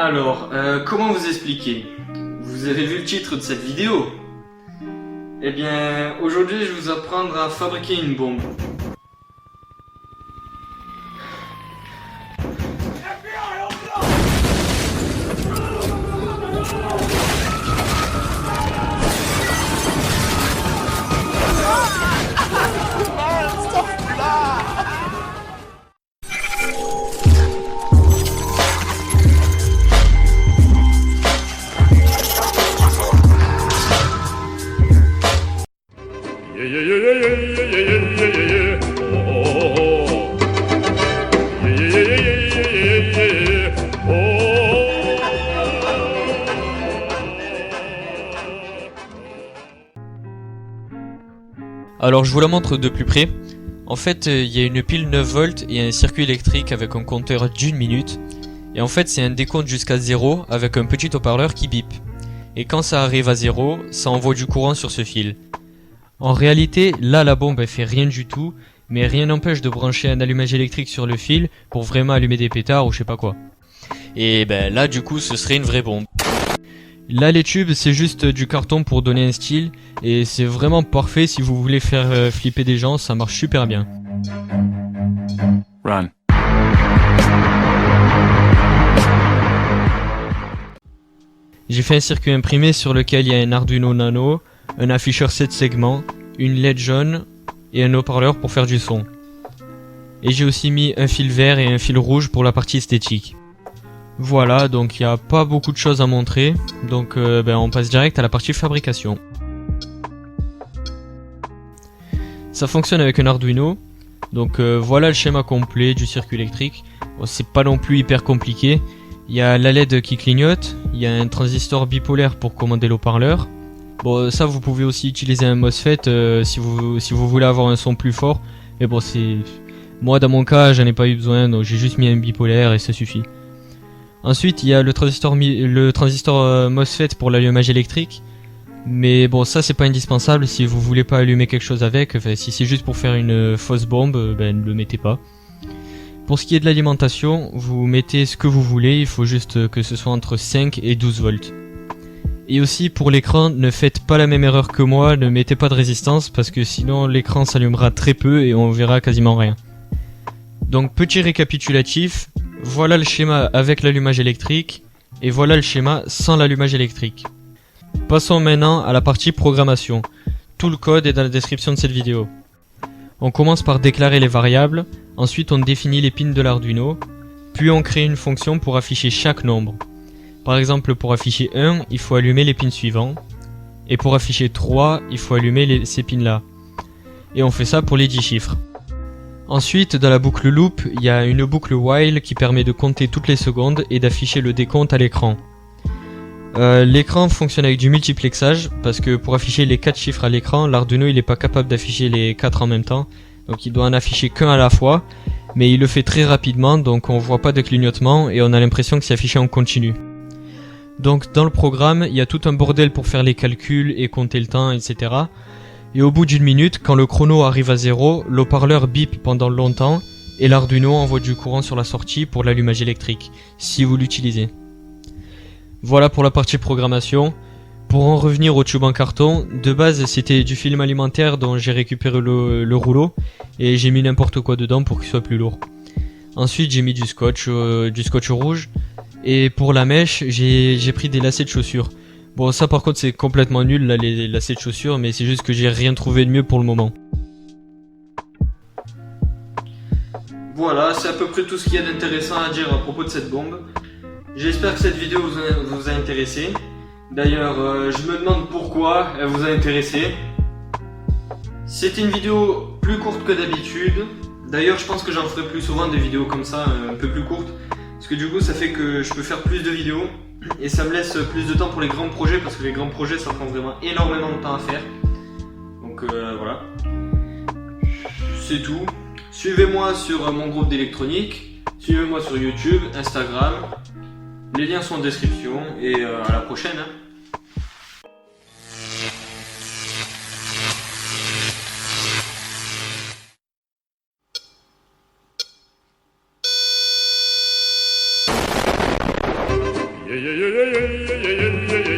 Alors, comment vous expliquer? Vous avez vu le titre de cette vidéo? Eh bien, aujourd'hui je vais vous apprendre à fabriquer une bombe. Alors je vous la montre de plus près. En fait, il y a une pile 9 volts et un circuit électrique avec un compteur d'1 minute. Et en fait, c'est un décompte jusqu'à 0 avec un petit haut-parleur qui bip. Et quand ça arrive à 0, ça envoie du courant sur ce fil. En réalité, là la bombe elle fait rien du tout, mais rien n'empêche de brancher un allumage électrique sur le fil pour vraiment allumer des pétards ou je sais pas quoi. Et ben là du coup ce serait une vraie bombe. Là les tubes c'est juste du carton pour donner un style et c'est vraiment parfait si vous voulez faire flipper des gens, ça marche super bien. Run. J'ai fait un circuit imprimé sur lequel il y a un Arduino Nano, un afficheur 7 segments, une LED jaune et un haut-parleur pour faire du son. Et j'ai aussi mis un fil vert et un fil rouge pour la partie esthétique. Voilà, donc il n'y a pas beaucoup de choses à montrer, donc on passe direct à la partie fabrication. Ça fonctionne avec un Arduino, donc voilà le schéma complet du circuit électrique. Bon, c'est pas non plus hyper compliqué. Il y a la LED qui clignote, il y a un transistor bipolaire pour commander l'haut-parleur. Bon, ça vous pouvez aussi utiliser un MOSFET si vous voulez avoir un son plus fort. Mais bon, moi dans mon cas, j'en ai pas eu besoin, donc j'ai juste mis un bipolaire et ça suffit. Ensuite, il y a le transistor MOSFET pour l'allumage électrique. Mais bon, ça c'est pas indispensable si vous voulez pas allumer quelque chose avec. Enfin, si c'est juste pour faire une fausse bombe, ne le mettez pas. Pour ce qui est de l'alimentation, vous mettez ce que vous voulez, il faut juste que ce soit entre 5 et 12 volts. Et aussi pour l'écran, ne faites pas la même erreur que moi, ne mettez pas de résistance parce que sinon l'écran s'allumera très peu et on verra quasiment rien. Donc petit récapitulatif, voilà le schéma avec l'allumage électrique et voilà le schéma sans l'allumage électrique. Passons maintenant à la partie programmation. Tout le code est dans la description de cette vidéo. On commence par déclarer les variables, ensuite on définit les pins de l'Arduino, puis on crée une fonction pour afficher chaque nombre. Par exemple, pour afficher 1, il faut allumer les pins suivants, et pour afficher 3, il faut allumer ces pins-là. Et on fait ça pour les 10 chiffres. Ensuite, dans la boucle loop, il y a une boucle while qui permet de compter toutes les secondes et d'afficher le décompte à l'écran. L'écran fonctionne avec du multiplexage, parce que pour afficher les 4 chiffres à l'écran, l'Arduino il n'est pas capable d'afficher les 4 en même temps, donc il doit en afficher qu'un à la fois, mais il le fait très rapidement, donc on voit pas de clignotement et on a l'impression que c'est affiché en continu. Donc dans le programme, il y a tout un bordel pour faire les calculs et compter le temps, etc. Et au bout d'1 minute, quand le chrono arrive à 0, l'haut-parleur bip pendant longtemps et l'Arduino envoie du courant sur la sortie pour l'allumage électrique, si vous l'utilisez. Voilà pour la partie programmation. Pour en revenir au tube en carton, de base c'était du film alimentaire dont j'ai récupéré le rouleau et j'ai mis n'importe quoi dedans pour qu'il soit plus lourd. Ensuite j'ai mis du scotch rouge. Et pour la mèche, j'ai pris des lacets de chaussures. Bon, ça par contre c'est complètement nul là, les lacets de chaussures, mais c'est juste que j'ai rien trouvé de mieux pour le moment. Voilà, c'est à peu près tout ce qu'il y a d'intéressant à dire à propos de cette bombe. J'espère que cette vidéo vous a intéressé. D'ailleurs, je me demande pourquoi elle vous a intéressé. C'était une vidéo plus courte que d'habitude. D'ailleurs, je pense que j'en ferai plus souvent des vidéos comme ça, un peu plus courtes. Parce que du coup ça fait que je peux faire plus de vidéos et ça me laisse plus de temps pour les grands projets parce que les grands projets ça prend vraiment énormément de temps à faire. Donc voilà. C'est tout. Suivez-moi sur mon groupe d'électronique, suivez-moi sur YouTube, Instagram. Les liens sont en description et à la prochaine. Hein. aïe, aïe, aïe, aïe, aïe, aïe, aïe, aïe,